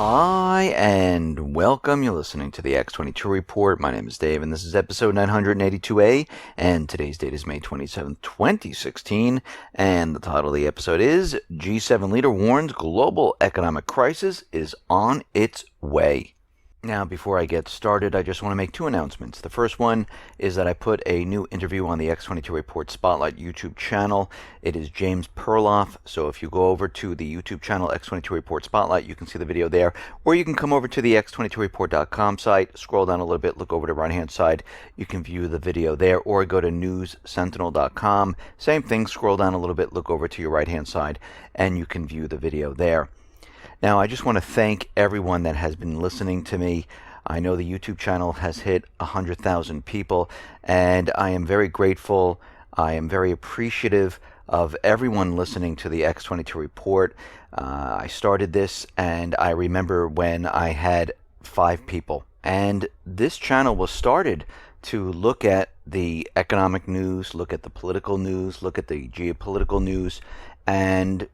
Hi and welcome. You're listening to the X22 Report. My name is Dave and this is episode 982A, and today's date is May 27th, 2016, and the title of the episode is G7 Leader Warns Global Economic Crisis is on its way. Now, before I get started, I just want to make two announcements. The first one is that I put a new interview on the X22 Report Spotlight YouTube channel. It is James Perloff, so if you go over to the YouTube channel X22 Report Spotlight, you can see the video there, or you can come over to the x22report.com site, scroll down a little bit, look over to the right-hand side, you can view the video there, or go to newssentinel.com, same thing, scroll down a little bit, look over to your right-hand side, and you can view the video there. Now, I just want to thank everyone that has been listening to me. I know the YouTube channel has hit 100,000 people, and I am very grateful. I am very appreciative of everyone listening to the X22 Report. I started this, and I remember when I had 5 people. And this channel was started to look at the economic news, look at the political news, look at the geopolitical news, and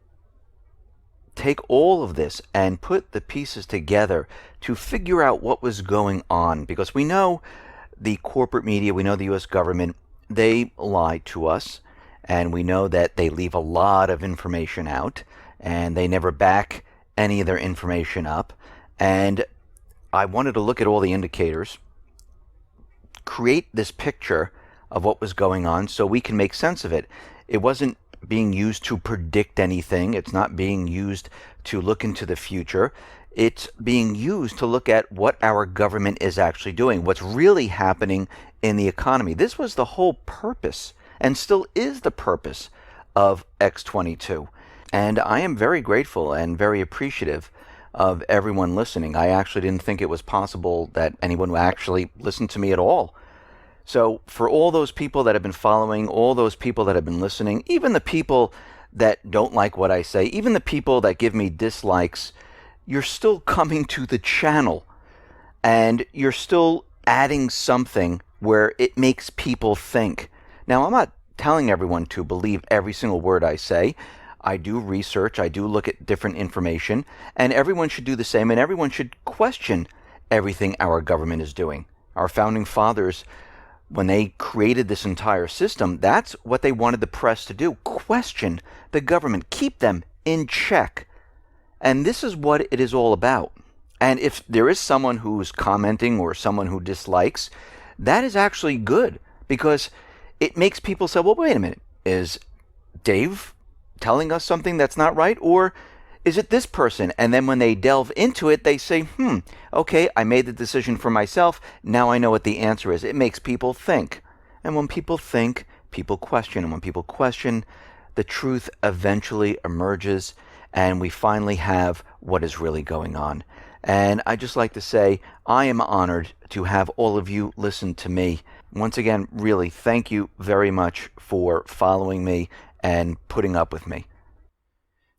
take all of this and put the pieces together to figure out what was going on, because we know the corporate media, we know the U.S. government, they lie to us, and we know that they leave a lot of information out, and they never back any of their information up. And I wanted to look at all the indicators, create this picture of what was going on so we can make sense of it. It wasn't being used to predict anything. It's not being used to look into the future. It's being used to look at what our government is actually doing, what's really happening in the economy. This was the whole purpose, and still is the purpose, of X22. And I am very grateful and very appreciative of everyone listening. I actually didn't think it was possible that anyone would actually listen to me at all. So for all those people that have been following, all those people that have been listening, even the people that don't like what I say, even the people that give me dislikes, you're still coming to the channel, and you're still adding something where it makes people think. Now, I'm not telling everyone to believe every single word I say. I do research, I do look at different information, and everyone should do the same, and everyone should question everything our government is doing. Our founding fathers, when they created this entire system, that's what they wanted the press to do. Question the government. Keep them in check. And this is what it is all about. And if there is someone who's commenting or someone who dislikes, that is actually good, because it makes people say, well, wait a minute. Is Dave telling us something that's not right? Or is it this person? And then when they delve into it, they say, okay, I made the decision for myself. Now I know what the answer is. It makes people think. And when people think, people question. And when people question, the truth eventually emerges, and we finally have what is really going on. And I just like to say, I am honored to have all of you listen to me. Once again, really, thank you very much for following me and putting up with me.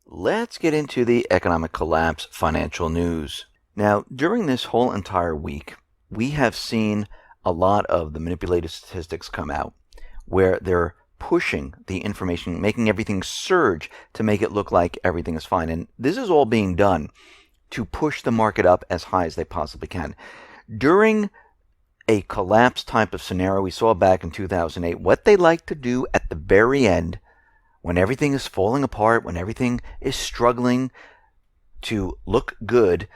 Let's get into the economic collapse financial news. Now, during this whole entire week, we have seen a lot of the manipulated statistics come out where they're pushing the information, making everything surge to make it look like everything is fine. And this is all being done to push the market up as high as they possibly can. During a collapse type of scenario we saw back in 2008, what they like to do at the very end, when everything is falling apart, when everything is struggling to look good,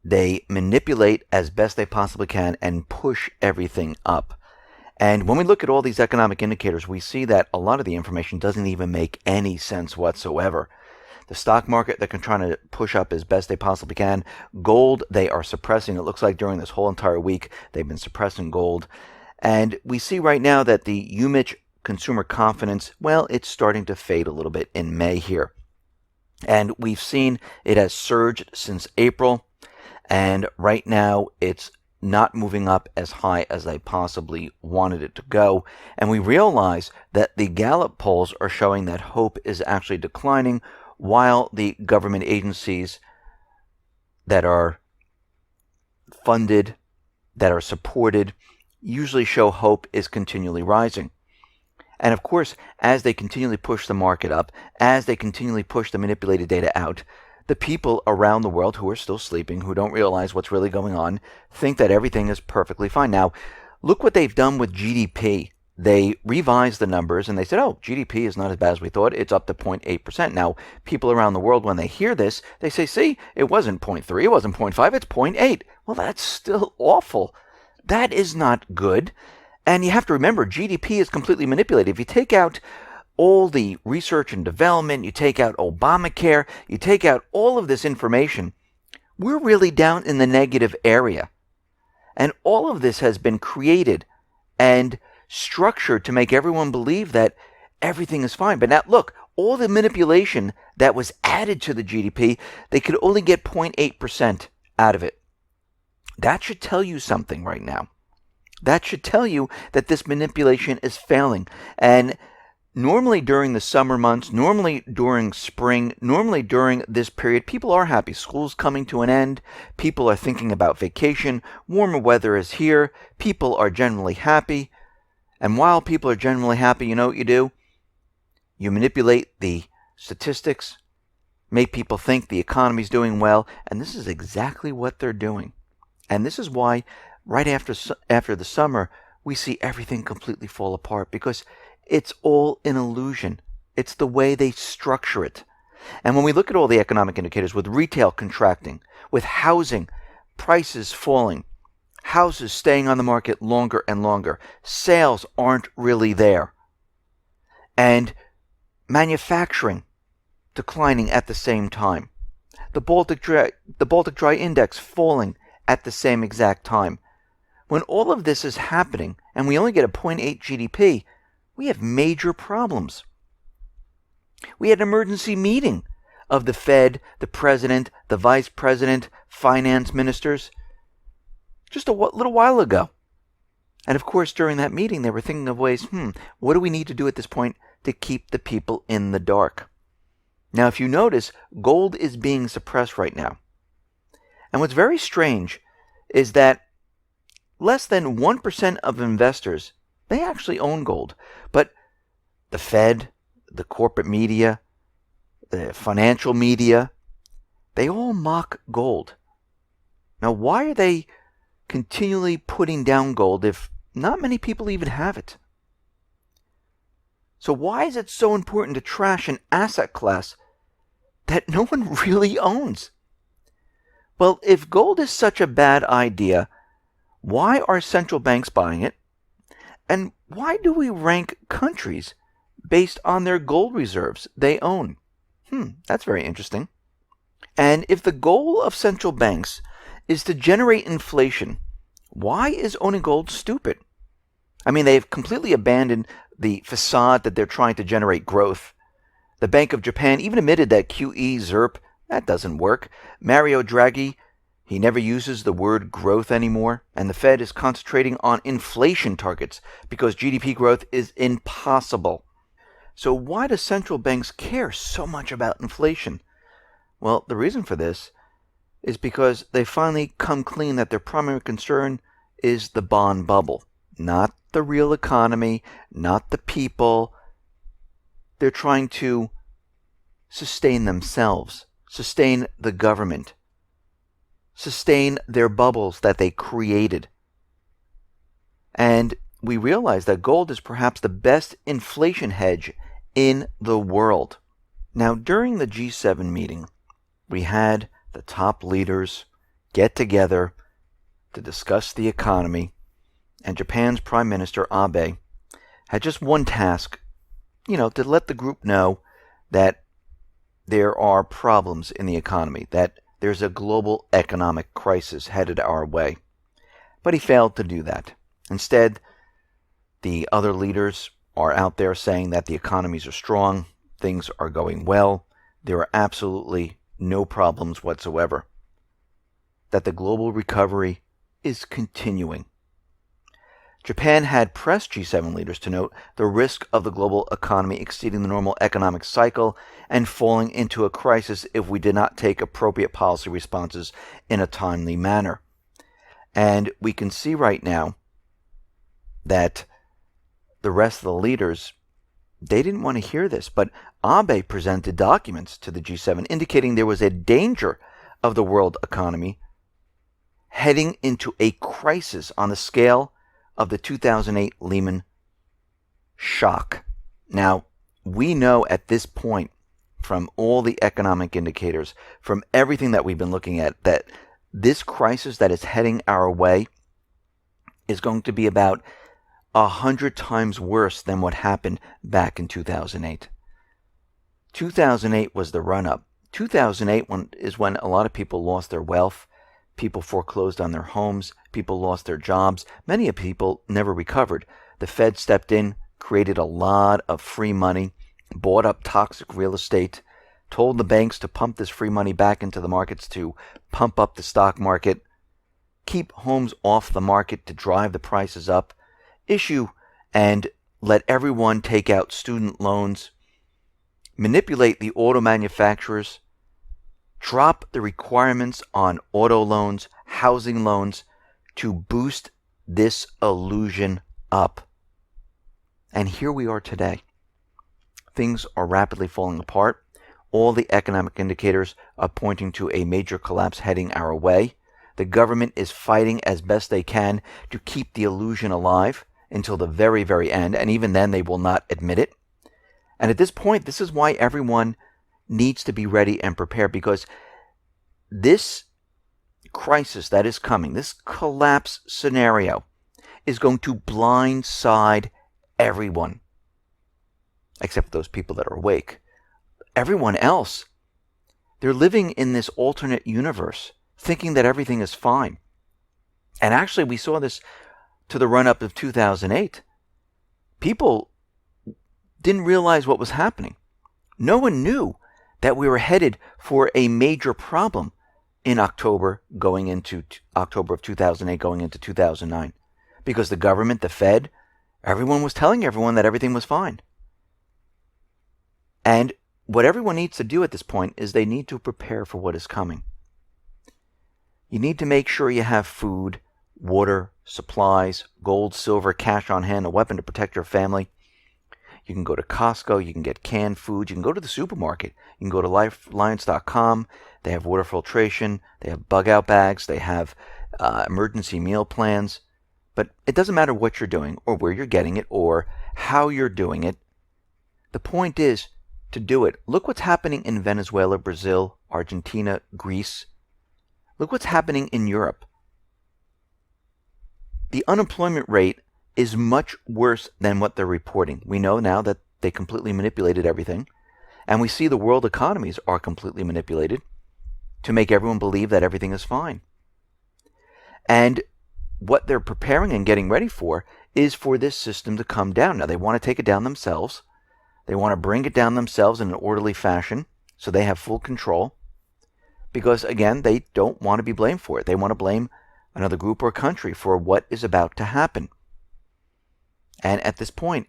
they manipulate as best they possibly can and push everything up. And when we look at all these economic indicators, we see that a lot of the information doesn't even make any sense whatsoever. The stock market, they're trying to push up as best they possibly can. Gold, they are suppressing. It looks like during this whole entire week, they've been suppressing gold. And we see right now that the UMich consumer confidence, well, it's starting to fade a little bit in May here. And we've seen it has surged since April. And right now, it's not moving up as high as they possibly wanted it to go. And we realize that the Gallup polls are showing that hope is actually declining, while the government agencies that are funded, that are supported, usually show hope is continually rising. And of course, as they continually push the market up, as they continually push the manipulated data out, the people around the world who are still sleeping, who don't realize what's really going on, think that everything is perfectly fine. Now, look what they've done with GDP. They revised the numbers and they said, oh, GDP is not as bad as we thought. It's up to 0.8%. Now, people around the world, when they hear this, they say, see, it wasn't 0.3, it wasn't 0.5, it's 0.8. Well, that's still awful. That is not good. And you have to remember, GDP is completely manipulated. If you take out all the research and development, you take out Obamacare, you take out all of this information, we're really down in the negative area. And all of this has been created and structured to make everyone believe that everything is fine. But now, look, all the manipulation that was added to the GDP, they could only get 0.8% out of it. That should tell you something right now. That should tell you that this manipulation is failing. And normally during the summer months, normally during spring, normally during this period, people are happy. School's coming to an end. People are thinking about vacation. Warmer weather is here. People are generally happy. And while people are generally happy, you know what you do? You manipulate the statistics, make people think the economy's doing well, and this is exactly what they're doing. And this is why right after the summer, we see everything completely fall apart, because it's all an illusion. It's the way they structure it. And when we look at all the economic indicators, with retail contracting, with housing prices falling, houses staying on the market longer and longer, sales aren't really there, and manufacturing declining at the same time, the Baltic Dry Index falling at the same exact time. When all of this is happening and we only get a 0.8 GDP, we have major problems. We had an emergency meeting of the Fed, the president, the vice president, finance ministers, just a little while ago. And of course, during that meeting, they were thinking of ways, what do we need to do at this point to keep the people in the dark? Now, if you notice, gold is being suppressed right now. And what's very strange is that less than 1% of investors, they actually own gold. But the Fed, the corporate media, the financial media, they all mock gold. Now, why are they continually putting down gold if not many people even have it? So why is it so important to trash an asset class that no one really owns? Well, if gold is such a bad idea, why are central banks buying it? And why do we rank countries based on their gold reserves they own? That's very interesting. And if the goal of central banks is to generate inflation, why is owning gold stupid? I mean, they've completely abandoned the facade that they're trying to generate growth. The Bank of Japan even admitted that QE, ZERP, that doesn't work. Mario Draghi, he never uses the word growth anymore. And the Fed is concentrating on inflation targets because GDP growth is impossible. So why do central banks care so much about inflation? Well, the reason for this is because they finally come clean that their primary concern is the bond bubble, not the real economy, not the people. They're trying to sustain themselves, sustain the government, sustain their bubbles that they created. And we realize that gold is perhaps the best inflation hedge in the world. Now, during the G7 meeting, we had the top leaders get together to discuss the economy, and Japan's Prime Minister Abe had just one task, to let the group know that there are problems in the economy, that there's a global economic crisis headed our way. But he failed to do that. Instead, the other leaders are out there saying that the economies are strong, things are going well, there are absolutely no problems whatsoever, that the global recovery is continuing. Japan had pressed G7 leaders to note the risk of the global economy exceeding the normal economic cycle and falling into a crisis if we did not take appropriate policy responses in a timely manner. And we can see right now that the rest of the leaders, they didn't want to hear this. But Abe presented documents to the G7 indicating there was a danger of the world economy heading into a crisis on the scale of the 2008 Lehman shock. Now, we know at this point from all the economic indicators, from everything that we've been looking at, that this crisis that is heading our way is going to be about 100 times worse than what happened back in 2008. 2008 was the run-up. 2008 is when a lot of people lost their wealth. People foreclosed on their homes. People lost their jobs. Many people never recovered. The Fed stepped in, created a lot of free money, bought up toxic real estate, told the banks to pump this free money back into the markets to pump up the stock market, keep homes off the market to drive the prices up, issue and let everyone take out student loans, manipulate the auto manufacturers, drop the requirements on auto loans, housing loans to boost this illusion up. And here we are today. Things are rapidly falling apart. All the economic indicators are pointing to a major collapse heading our way. The government is fighting as best they can to keep the illusion alive until the very, very end, and even then they will not admit it. And at this point, this is why everyone needs to be ready and prepared, because this crisis that is coming, this collapse scenario, is going to blindside everyone, except those people that are awake. Everyone else, they're living in this alternate universe, thinking that everything is fine. And actually, we saw this to the run-up of 2008. People didn't realize what was happening. No one knew that we were headed for a major problem in October of 2008 going into 2009. Because the government, the Fed, everyone was telling everyone that everything was fine. And what everyone needs to do at this point is they need to prepare for what is coming. You need to make sure you have food, water, supplies, gold, silver, cash on hand, a weapon to protect your family. You can go to Costco, you can get canned food, you can go to the supermarket, you can go to lifelines.com, they have water filtration, they have bug out bags, they have emergency meal plans. But it doesn't matter what you're doing or where you're getting it or how you're doing it. The point is to do it. Look what's happening in Venezuela, Brazil, Argentina, Greece. Look what's happening in Europe. The unemployment rate is much worse than what they're reporting. We know now that they completely manipulated everything. And we see the world economies are completely manipulated to make everyone believe that everything is fine. And what they're preparing and getting ready for is for this system to come down. Now, they want to take it down themselves. They want to bring it down themselves in an orderly fashion so they have full control. Because, again, they don't want to be blamed for it. They want to blame another group or country for what is about to happen. And at this point,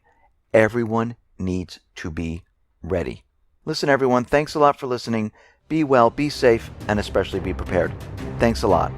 everyone needs to be ready. Listen, everyone, thanks a lot for listening. Be well, be safe, and especially be prepared. Thanks a lot.